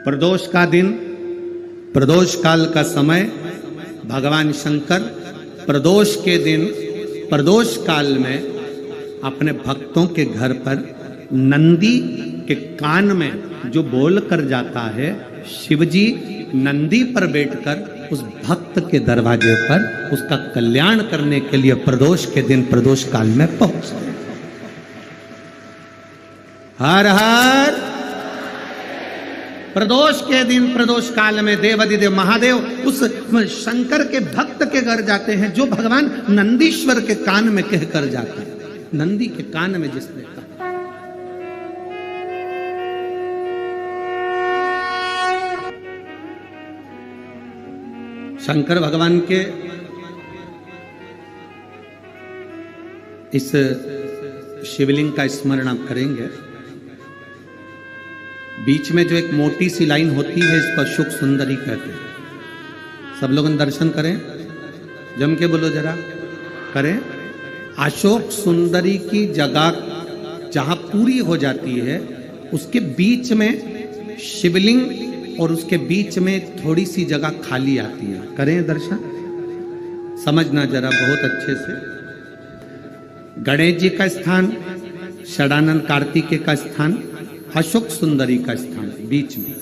प्रदोष का दिन, प्रदोष काल का समय, भगवान शंकर प्रदोष के दिन, प्रदोष काल में अपने भक्तों के घर पर नंदी के कान में जो बोल कर जाता है, शिवजी नंदी पर बैठकर उस भक्त के दरवाजे पर उसका कल्याण करने के लिए प्रदोष के दिन, प्रदोष काल में पहुंचते। हर हर प्रदोष के दिन, प्रदोष काल में देवाधिदेव महादेव उस शंकर के भक्त के घर जाते हैं जो भगवान नंदीश्वर के कान में कहकर जाते हैं। नंदी के कान में जिसने कहा, शंकर भगवान के इस शिवलिंग का स्मरण आप करेंगे। बीच में जो एक मोटी सी लाइन होती है, इस पर शुक सुंदरी कहते हैं। सब लोग दर्शन करें, जम के बोलो जरा, करें। अशोक सुंदरी की जगह जहां पूरी हो जाती है, उसके बीच में शिवलिंग और उसके बीच में थोड़ी सी जगह खाली आती है। करें दर्शन, समझना जरा बहुत अच्छे से। गणेश जी का स्थान, षडानंद कार्तिकेय का स्थान, अशोक सुंदरी का स्थान बीच में।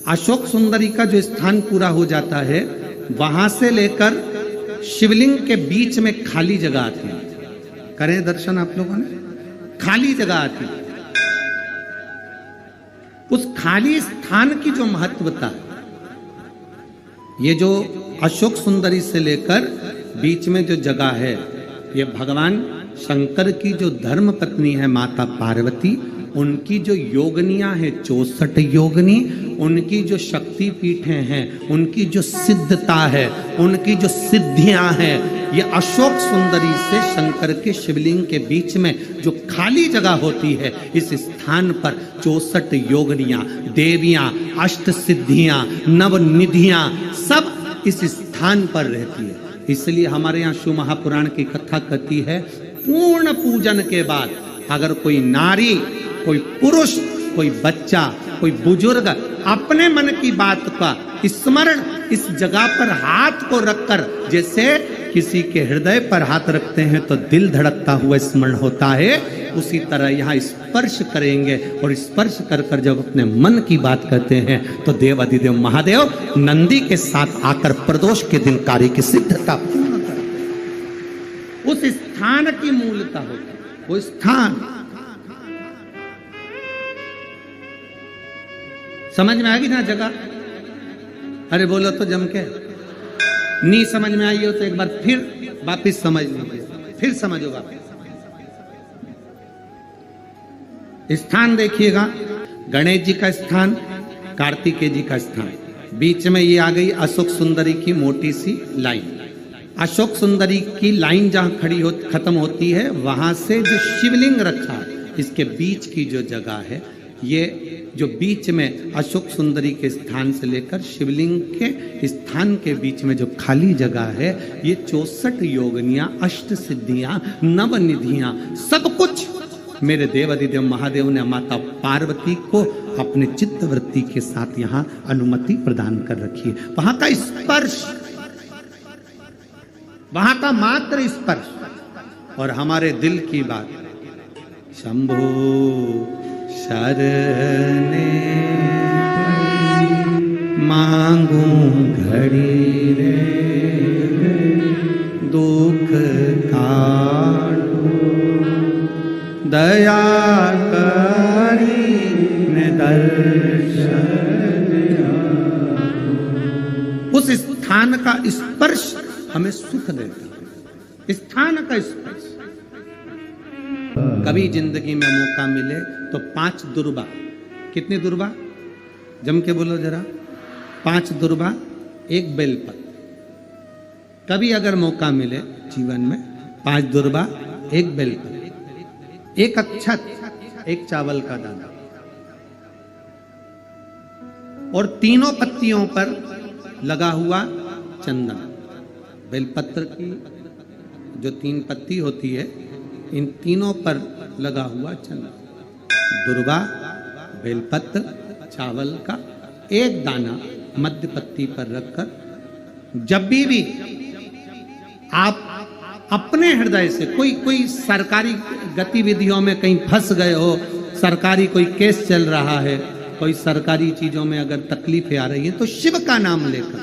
अशोक सुंदरी का जो स्थान पूरा हो जाता है, वहां से लेकर शिवलिंग के बीच में खाली जगह आती है। करें दर्शन आप लोगों ने, खाली जगह आती है। उस खाली स्थान की जो महत्वता है, ये जो अशोक सुंदरी से लेकर बीच में जो जगह है, ये भगवान शंकर की जो धर्म पत्नी है माता पार्वती, उनकी जो योगनियां हैं 64 योगनी, उनकी जो शक्ति पीठें हैं, उनकी जो सिद्धता है, उनकी जो सिद्धियां हैं, ये अशोक सुंदरी से शंकर के शिवलिंग के बीच में जो खाली जगह होती है, इस स्थान पर 64 योगनियां, देवियां, अष्ट सिद्धियां, नवनिधियां सब इस स्थान पर रहती है। इसलिए हमारे यहाँ शिव महापुराण की कथा कहती है, पूर्ण पूजन के बाद अगर कोई नारी, कोई पुरुष, कोई बच्चा, कोई बुजुर्ग अपने मन की बात का स्मरण इस जगह पर हाथ को रखकर, जैसे किसी के हृदय पर हाथ रखते हैं तो दिल धड़कता हुआ स्मरण होता है, उसी तरह यहाँ स्पर्श करेंगे और स्पर्श कर कर जब अपने मन की बात करते हैं तो देवाधिदेव महादेव नंदी के साथ आकर प्रदोष के दिन कार्य की सिद्धता पूर्ण करते हैं। उस स्थान की मूलता होती है, वो स्थान समझ में आएगी ना जगह। अरे बोलो तो जम के, नहीं समझ में आई हो तो एक बार फिर वापिस समझ लीजिए, फिर समझो वापिस। स्थान देखिएगा, गणेश जी का स्थान, कार्तिकेय जी का स्थान, बीच में ये आ गई अशोक सुंदरी की मोटी सी लाइन। अशोक सुंदरी की लाइन जहां खड़ी हो खत्म होती है, वहां से जो शिवलिंग रखा है, इसके बीच की जो जगह है, ये जो बीच में अशोक सुंदरी के स्थान से लेकर शिवलिंग के स्थान के बीच में जो खाली जगह है, ये 64 योगनियां, अष्ट सिद्धियां, नवनिधियां, सब कुछ मेरे देवाधिदेव महादेव ने माता पार्वती को अपने चित्तवृत्ति के साथ यहाँ अनुमति प्रदान कर रखी है। वहां का स्पर्श, वहां का मात्र स्पर्श और हमारे दिल की बात, शंभो शरणे मांगू घड़ी रे, दुख काटो दया करी ने दर्शन। उस स्थान का स्पर्श हमें सुख देता है, स्थान का स्पर्श। कभी जिंदगी में मौका मिले तो 5 दुर्बा, कितनी दुर्बा, जम के बोलो जरा, 5 दुर्बा, 1 बेलपत्र। कभी अगर मौका मिले जीवन में, 5 दुर्बा, 1 बेलपत्र, 1 अक्षत, 1 चावल का दाना और तीनों पत्तियों पर लगा हुआ चंदन। बेलपत्र की जो 3 पत्ती होती है, इन तीनों पर लगा हुआ चंदन, दुर्वा, बेलपत्र, चावल का एक दाना मध्य पत्ती पर रखकर जब भी आप अपने हृदय से कोई सरकारी गतिविधियों में कहीं फंस गए हो, सरकारी कोई केस चल रहा है, कोई सरकारी चीजों में अगर तकलीफें आ रही है, तो शिव का नाम लेकर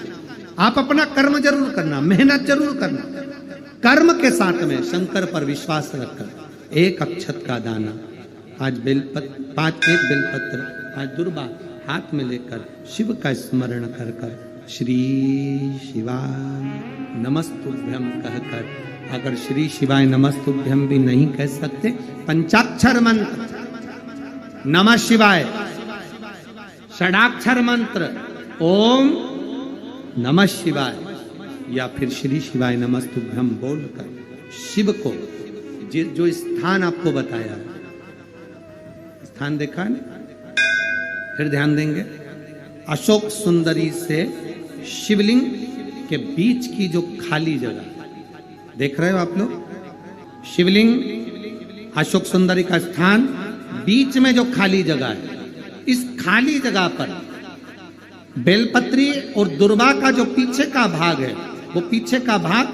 आप अपना कर्म जरूर करना, मेहनत जरूर करना। कर्म के साथ में शंकर पर विश्वास रखकर एक अक्षत का दाना, आज एक बेलपत्र, आज दुर्बा हाथ में लेकर शिव का स्मरण कर कर श्री शिवाय नमस्तुभ्यम कहकर, अगर श्री शिवाय नमस्तुभ्यम भी नहीं कह सकते, पंचाक्षर मंत्र नमः शिवाय, षडाक्षर मंत्र ओम नमः शिवाय, या फिर श्री शिवाय नमस्तुभ्यम बोलकर शिव को जो स्थान आपको बताया, स्थान देखा है, फिर ध्यान देंगे। अशोक सुंदरी से शिवलिंग के बीच की जो खाली जगह देख रहे हो आप लोग, शिवलिंग अशोक सुंदरी का स्थान, बीच में जो खाली जगह है, इस खाली जगह पर बेलपत्री और दुर्वा का जो पीछे का भाग है, वो पीछे का भाग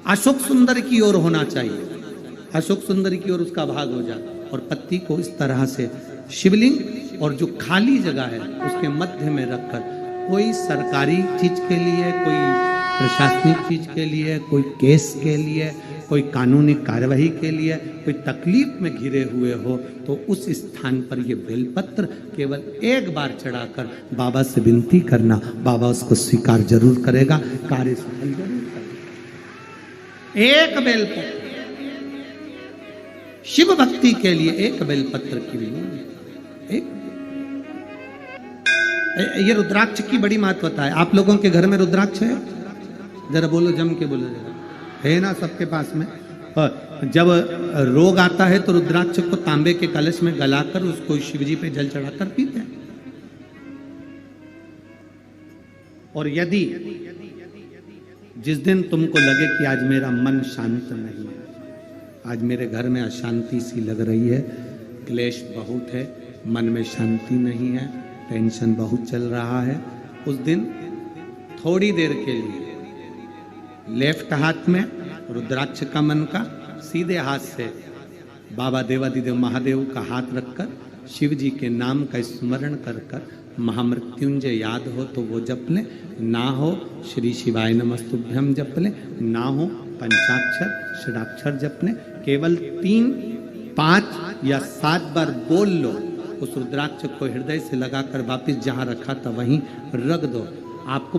अशोक सुंदर की ओर होना चाहिए, अशोक सुंदर की ओर उसका भाग हो जाए, और पत्ती को इस तरह से शिवलिंग और जो खाली जगह है उसके मध्य में रखकर, कोई सरकारी चीज के लिए, कोई प्रशासनिक चीज के लिए, कोई केस के लिए, कोई कानूनी कार्यवाही के लिए, कोई तकलीफ में घिरे हुए हो, तो उस स्थान पर ये बेलपत्र केवल एक बार चढ़ाकर बाबा से विनती करना, बाबा उसको स्वीकार जरूर करेगा, कार्य सफल जरूर करेगा। एक बेलपत्र शिव भक्ति के लिए, एक बेलपत्र की भी एक, ये रुद्राक्ष की बड़ी महत्वता है। आप लोगों के घर में रुद्राक्ष है? जरा बोलो, जम के बोलो जरा, है ना सबके पास में? जब रोग आता है तो रुद्राक्ष को तांबे के कलश में गलाकर उसको शिवजी पे जल चढ़ाकर पीते हैं। और यदि जिस दिन तुमको लगे कि आज मेरा मन शांत नहीं है, आज मेरे घर में अशांति सी लग रही है, क्लेश बहुत है, मन में शांति नहीं है, टेंशन बहुत चल रहा है, उस दिन थोड़ी देर के लिए लेफ्ट हाथ में रुद्राक्ष का मन का, सीधे हाथ से बाबा देवादिदेव महादेव का हाथ रखकर शिव जी के नाम का स्मरण कर कर महामृत्युंजय याद हो तो वो जप लें, ना हो श्री शिवाय नमस्तुभ्यम जप लें, ना हो पंचाक्षर षडाक्षर जप लें, केवल 3, 5 या 7 बार बोल लो, उस रुद्राक्ष को हृदय से लगाकर वापिस जहां रखा था वहीं रख दो। आपको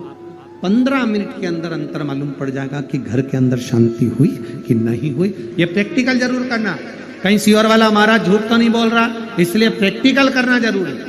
15 मिनट के अंदर अंतर मालूम पड़ जाएगा कि घर के अंदर शांति हुई कि नहीं हुई। ये प्रैक्टिकल जरूर करना, कहीं सियोर वाला महाराज झूठ तो नहीं बोल रहा, इसलिए प्रैक्टिकल करना जरूरी है।